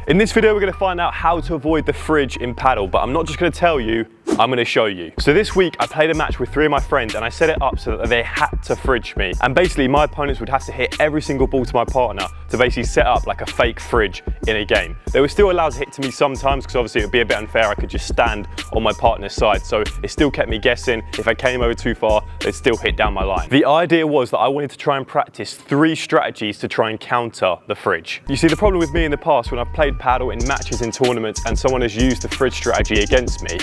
In this video, we're going to find out how to avoid the fridge in paddle, but I'm not just going to tell you, I'm going to show you. So this week, I played a match with 3 of my friends and I set it up so that they had to fridge me. And basically, my opponents would have to hit every single ball to my partner to basically set up like a fake fridge in a game. They were still allowed to hit to me sometimes because obviously it would be a bit unfair. I could just stand on my partner's side. So it still kept me guessing. If I came over too far, they'd still hit down my line. The idea was that I wanted to try and practice 3 strategies to try and counter the fridge. You see, the problem with me in the past when I've played paddle in matches in tournaments and someone has used the fridge strategy against me,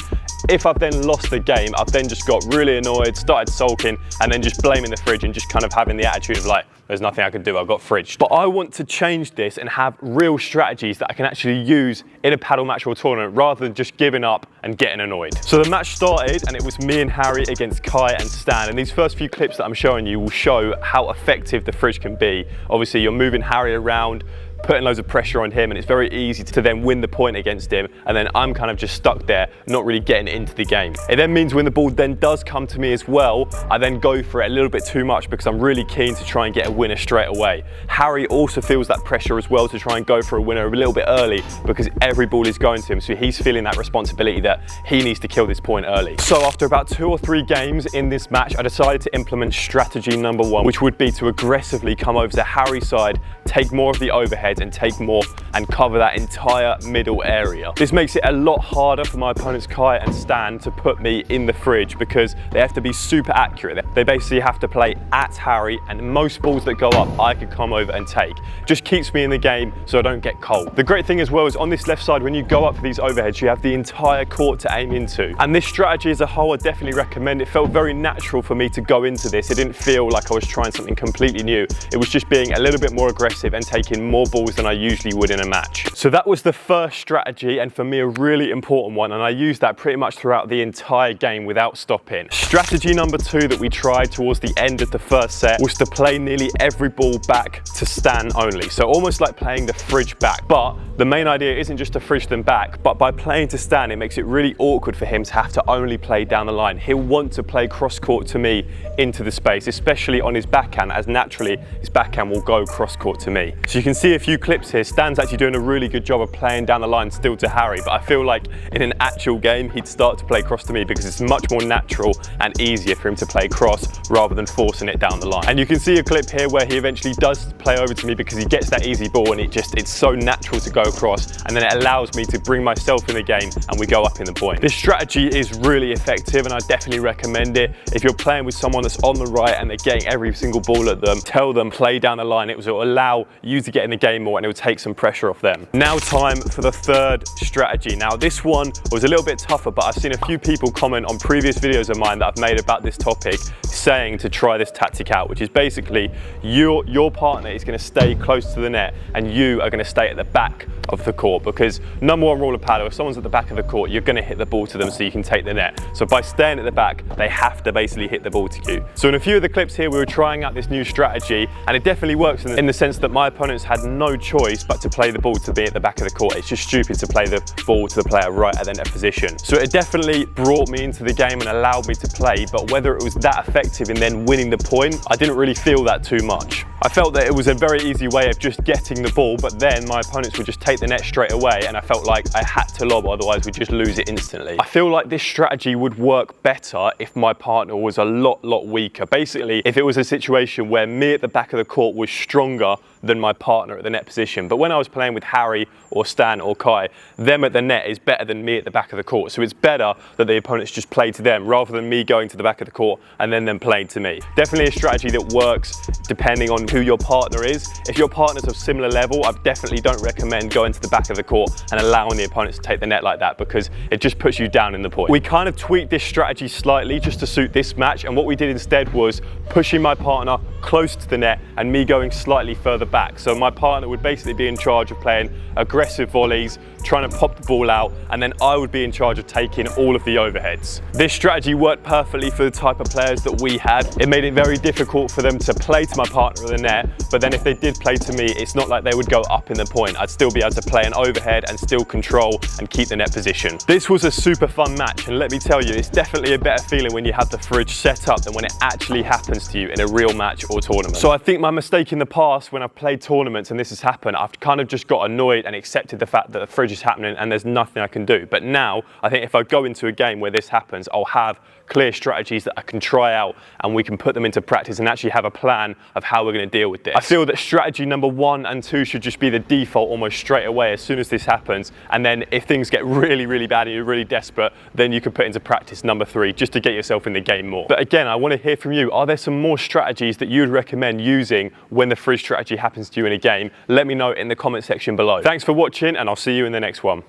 if I've then lost the game, I've then just got really annoyed, started sulking, and then just blaming the fridge and just kind of having the attitude of like, there's nothing I can do, I got fridged. But I want to change this and have real strategies that I can actually use in a paddle match or tournament rather than just giving up and getting annoyed. So the match started and it was me and Harry against Kai and Stan. And these first few clips that I'm showing you will show how effective the fridge can be. Obviously, you're moving Harry around, putting loads of pressure on him, and it's very easy to then win the point against him, and then I'm kind of just stuck there, not really getting into the game. It then means when the ball then does come to me as well, I then go for it a little bit too much because I'm really keen to try and get a winner straight away. Harry also feels that pressure as well to try and go for a winner a little bit early because every ball is going to him, so he's feeling that responsibility that he needs to kill this point early. So after about 2 or 3 games in this match, I decided to implement strategy number 1, which would be to aggressively come over to Harry's side, take more of the overhead and take more and cover that entire middle area. This makes it a lot harder for my opponents Kai and Stan to put me in the fridge because they have to be super accurate. They basically have to play at Harry, and most balls that go up I could come over and take. Just keeps me in the game so I don't get cold. The great thing as well is on this left side, when you go up for these overheads, you have the entire court to aim into. And this strategy as a whole, I definitely recommend. It felt very natural for me to go into this. It didn't feel like I was trying something completely new. It was just being a little bit more aggressive and taking more balls than I usually would in a match. So that was the first strategy, and for me a really important one, and I used that pretty much throughout the entire game without stopping. Strategy number 2 that we tried towards the end of the first set was to play nearly every ball back to Stan only. So almost like playing the fridge back. But the main idea isn't just to fridge them back, but by playing to Stan, it makes it really awkward for him to have to only play down the line. He'll want to play cross court to me into the space, especially on his backhand, as naturally his backhand will go cross court to me. So you can see a few clips here. Stan's actually doing a really good job of playing down the line still to Harry, but I feel like in an actual game he'd start to play cross to me because it's much more natural and easier for him to play cross rather than forcing it down the line. And you can see a clip here where he eventually does play over to me because he gets that easy ball and it's so natural to go across, and then it allows me to bring myself in the game and we go up in the point. This strategy is really effective and I definitely recommend it. If you're playing with someone that's on the right and they're getting every single ball at them, tell them play down the line. It will allow you to get in the game more and it will take some pressure off them. Now time for the third strategy. Now this one was a little bit tougher, but I've seen a few people comment on previous videos of mine that I've made about this topic saying to try this tactic out, which is basically your partner is going to stay close to the net and you are going to stay at the back of the court, because number 1 rule of paddle, if someone's at the back of the court, you're going to hit the ball to them so you can take the net. So by staying at the back, they have to basically hit the ball to you. So in a few of the clips here, we were trying out this new strategy, and it definitely works in the sense that my opponents had no choice but to play the ball to be at the back of the court. It's just stupid to play the ball to the player right at the net position. So it definitely brought me into the game and allowed me to play, but whether it was that effective in then winning the point, I didn't really feel that too much. I felt that it was a very easy way of just getting the ball, but then my opponents would just take the net straight away, and I felt like I had to lob, otherwise we'd just lose it instantly. I feel like this strategy would work better if my partner was a lot weaker. Basically, if it was a situation where me at the back of the court was stronger than my partner at the net position. But when I was playing with Harry or Stan or Kai, them at the net is better than me at the back of the court. So it's better that the opponents just play to them rather than me going to the back of the court and then them playing to me. Definitely a strategy that works depending on who your partner is. If your partner's of similar level, I definitely don't recommend going to the back of the court and allowing the opponents to take the net like that, because it just puts you down in the point. We kind of tweaked this strategy slightly just to suit this match, and what we did instead was pushing my partner close to the net and me going slightly further back. So my partner would basically be in charge of playing aggressive volleys, trying to pop the ball out, and then I would be in charge of taking all of the overheads. This strategy worked perfectly for the type of players that we had. It made it very difficult for them to play to my partner at the net, but then if they did play to me, it's not like they would go up in the point. I'd still be able to play an overhead and still control and keep the net position. This was a super fun match, and let me tell you, it's definitely a better feeling when you have the fridge set up than when it actually happens to you in a real match or tournament. So I think my mistake in the past when I've played played tournaments and this has happened, I've kind of just got annoyed and accepted the fact that the fridge is happening and there's nothing I can do. But now, I think if I go into a game where this happens, I'll have clear strategies that I can try out and we can put them into practice and actually have a plan of how we're going to deal with this. I feel that strategy number 1 and 2 should just be the default almost straight away as soon as this happens, and then if things get really, really bad and you're really desperate, then you can put into practice number 3 just to get yourself in the game more. But again, I want to hear from you. Are there some more strategies that you'd recommend using when the fridge strategy happens to you in a game? Let me know in the comment section below. Thanks for watching and I'll see you in the next one.